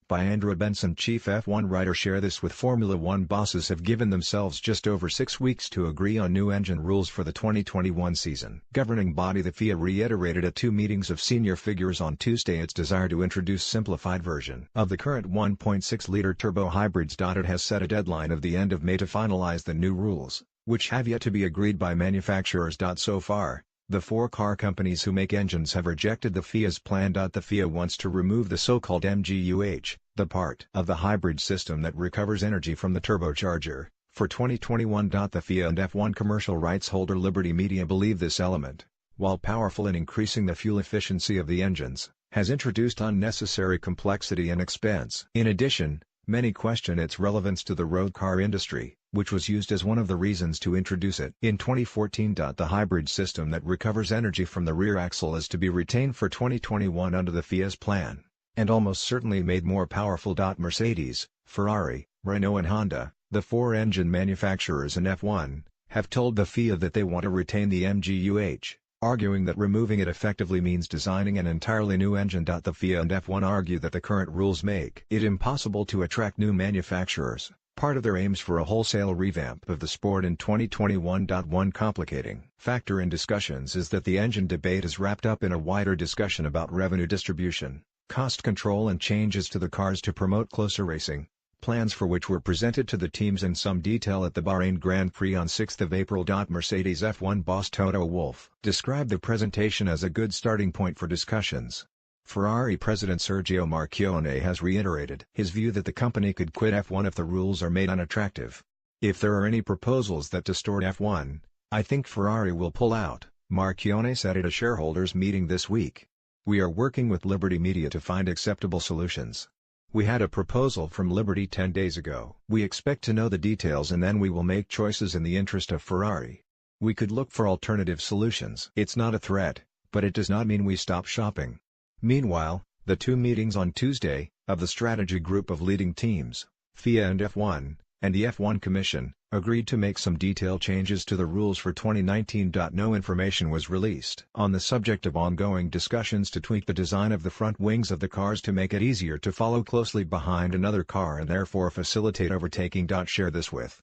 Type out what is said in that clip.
by Andrew Benson. Chief F1 writer. Share this with Formula One bosses have given themselves just over 6 weeks to agree on new engine rules for the 2021 season. Governing body the FIA reiterated at 2 meetings of senior figures on Tuesday its desire to introduce simplified version of the current 1.6-liter turbo hybrids. It has set a deadline of the end of May to finalize the new rules, which have yet to be agreed by manufacturers. So far, the 4 car companies who make engines have rejected the FIA's plan. The FIA wants to remove the so-called MGUH, the part of the hybrid system that recovers energy from the turbocharger, for 2021. The FIA and F1 commercial rights holder Liberty Media believe this element, while powerful in increasing the fuel efficiency of the engines, has introduced unnecessary complexity and expense. In addition, many question its relevance to the road car industry, which was used as one of the reasons to introduce it in 2014. The hybrid system that recovers energy from the rear axle is to be retained for 2021 under the FIA's plan, and almost certainly made more powerful. Mercedes, Ferrari, Renault and Honda, the 4 engine manufacturers in F1, have told the FIA that they want to retain the MGUH, arguing that removing it effectively means designing an entirely new engine. The FIA and F1 argue that the current rules make it impossible to attract new manufacturers, part of their aims for a wholesale revamp of the sport in 2021. One complicating factor in discussions is that the engine debate is wrapped up in a wider discussion about revenue distribution, cost control and changes to the cars to promote closer racing, plans for which were presented to the teams in some detail at the Bahrain Grand Prix on 6 April. Mercedes F1 boss Toto Wolff described the presentation as a good starting point for discussions. Ferrari president Sergio Marchionne has reiterated his view that the company could quit F1 if the rules are made unattractive. "If there are any proposals that distort F1, I think Ferrari will pull out," Marchionne said at a shareholders meeting this week. "We are working with Liberty Media to find acceptable solutions. We had a proposal from Liberty 10 days ago. We expect to know the details and then we will make choices in the interest of Ferrari. We could look for alternative solutions." It's not a threat, but it does not mean we stop shopping. Meanwhile, the 2 meetings on Tuesday, of the strategy group of leading teams, FIA and F1, and the F1 Commission, agreed to make some detailed changes to the rules for 2019. No information was released on the subject of ongoing discussions to tweak the design of the front wings of the cars to make it easier to follow closely behind another car and therefore facilitate overtaking. Share this with